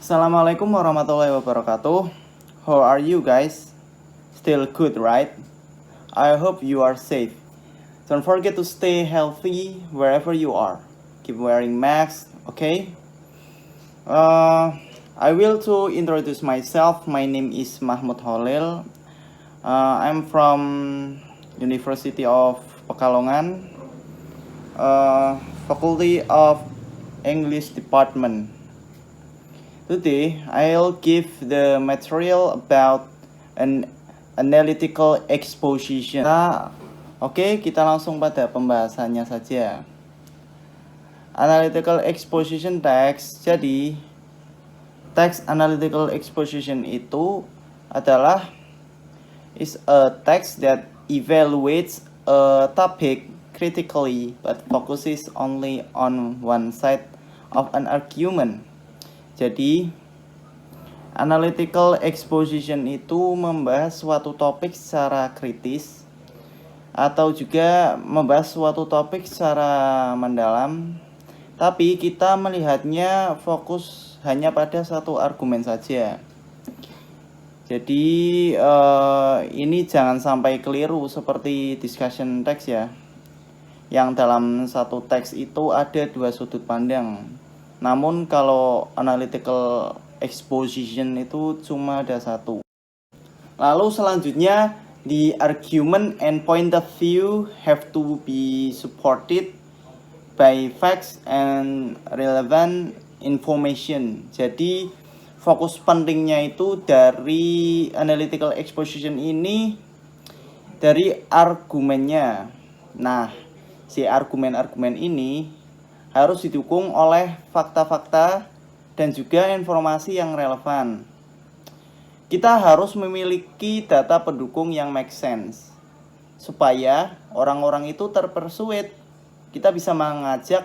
Assalamualaikum warahmatullahi wabarakatuh. How are you guys? Still good, right? I hope you are safe. Don't forget to stay healthy wherever you are. Keep wearing masks, okay? I will to introduce myself. My name is Mahmud Holil. I'm from University of Pekalongan, Faculty of English Department. Today, I'll give the material about an analytical exposition. Oke, kita langsung pada pembahasannya saja. Analytical exposition text. Jadi, text analytical exposition itu adalah is a text that evaluates a topic critically but focuses only on one side of an argument. Jadi, analytical exposition itu membahas suatu topik secara kritis atau juga membahas suatu topik secara mendalam, tapi kita melihatnya fokus hanya pada satu argumen saja. Jadi, ini jangan sampai keliru seperti discussion text ya, yang dalam satu teks itu ada dua sudut pandang. Namun kalau analytical exposition itu cuma ada satu. Lalu selanjutnya, the argument and point of view have to be supported by facts and relevant information. Jadi fokus pentingnya itu dari analytical exposition ini dari argumennya. Nah, si argumen-argumen ini harus didukung oleh fakta-fakta dan juga informasi yang relevan. Kita harus memiliki data pendukung yang make sense supaya orang-orang itu terpersuade. Kita bisa mengajak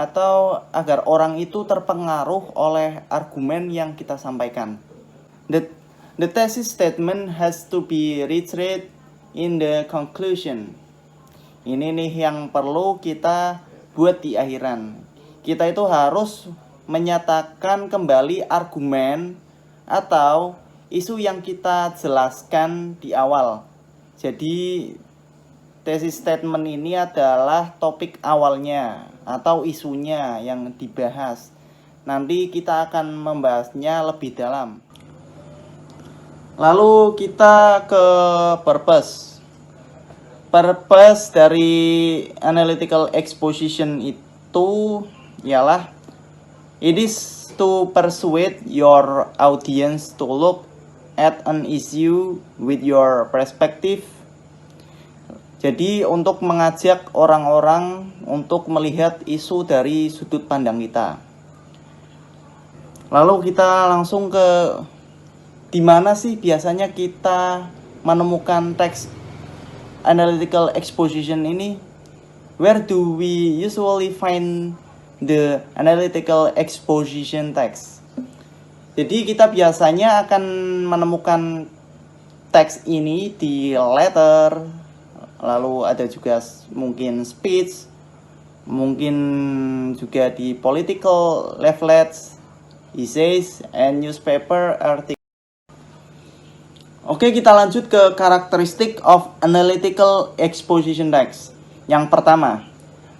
atau agar orang itu terpengaruh oleh argumen yang kita sampaikan. The thesis statement has to be reiterated in the conclusion. Ini nih yang perlu kita buat di akhiran. Kita itu harus menyatakan kembali argumen atau isu yang kita jelaskan di awal. Jadi thesis statement ini adalah topik awalnya atau isunya yang dibahas. Nanti kita akan membahasnya lebih dalam. Lalu kita ke purpose. Purpose dari analytical exposition itu ialah it is to persuade your audience to look at an issue with your perspective. Jadi untuk mengajak orang-orang untuk melihat isu dari sudut pandang kita. Lalu kita langsung ke di mana sih biasanya kita menemukan teks analytical exposition ini? Where do we usually find the analytical exposition text? Jadi kita biasanya akan menemukan teks ini di letter, lalu ada juga mungkin speech, mungkin juga di political leaflets, essays, and newspaper articles. Oke, kita lanjut ke karakteristik of analytical exposition text. Yang pertama,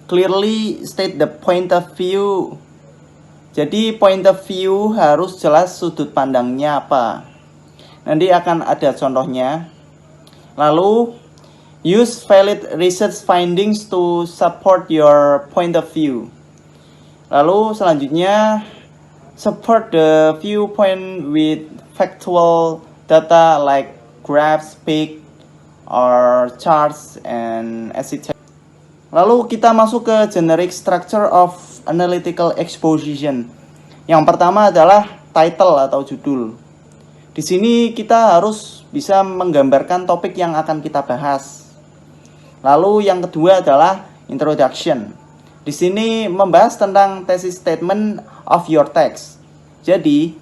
clearly state the point of view. Jadi point of view harus jelas sudut pandangnya apa. Nanti akan ada contohnya. Lalu, use valid research findings to support your point of view. Lalu selanjutnya, support the viewpoint with factual data like graphs, peak, or charts, and etc. Lalu kita masuk ke generic structure of analytical exposition. Yang pertama adalah title atau judul. Di sini kita harus bisa menggambarkan topik yang akan kita bahas. Lalu yang kedua adalah introduction. Di sini membahas tentang thesis statement of your text. Jadi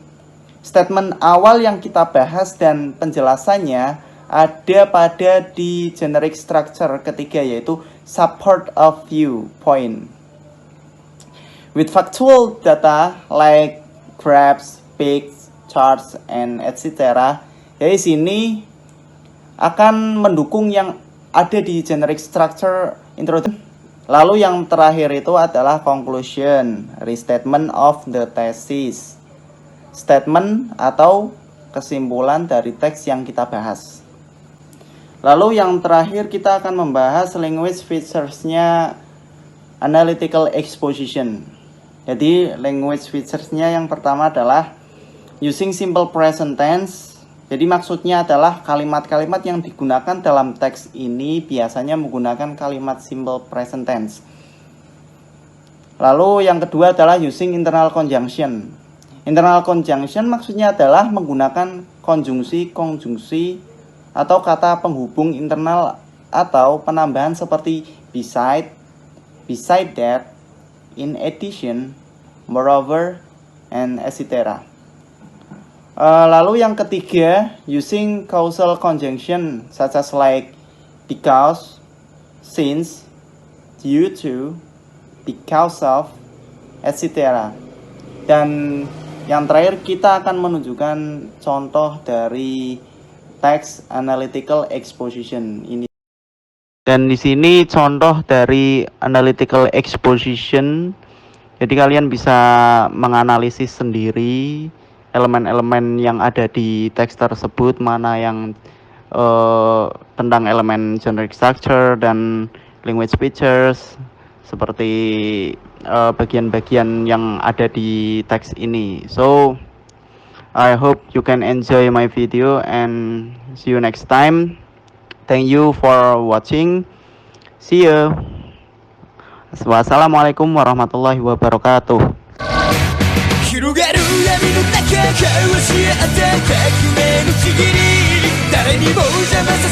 statement awal yang kita bahas dan penjelasannya ada pada di generic structure ketiga, yaitu support of view point. With factual data like graphs, pics, charts, and etc. Jadi sini akan mendukung yang ada di generic structure introduction. Lalu yang terakhir itu adalah conclusion, restatement of the thesis. Statement atau kesimpulan dari teks yang kita bahas. Lalu yang terakhir kita akan membahas language features-nya analytical exposition. Jadi language features-nya yang pertama adalah using simple present tense. Jadi maksudnya adalah kalimat-kalimat yang digunakan dalam teks ini biasanya menggunakan kalimat simple present tense. Lalu yang kedua adalah using internal conjunction. Internal conjunction maksudnya adalah menggunakan konjungsi atau kata penghubung internal atau penambahan seperti beside that, in addition, moreover, and etc. Lalu yang ketiga, using causal conjunction such as like because, since, due to, because of, etc. Dan yang terakhir kita akan menunjukkan contoh dari text analytical exposition ini. Dan di sini contoh dari analytical exposition. Jadi kalian bisa menganalisis sendiri elemen-elemen yang ada di teks tersebut, mana yang tentang elemen generic structure dan language features, seperti bagian-bagian yang ada di teks ini. So I hope you can enjoy my video and see you next time. Thank you for watching. See you. Wassalamualaikum warahmatullahi wabarakatuh. 広がる闇の中交わし合った革命のちぎり誰にも邪魔させ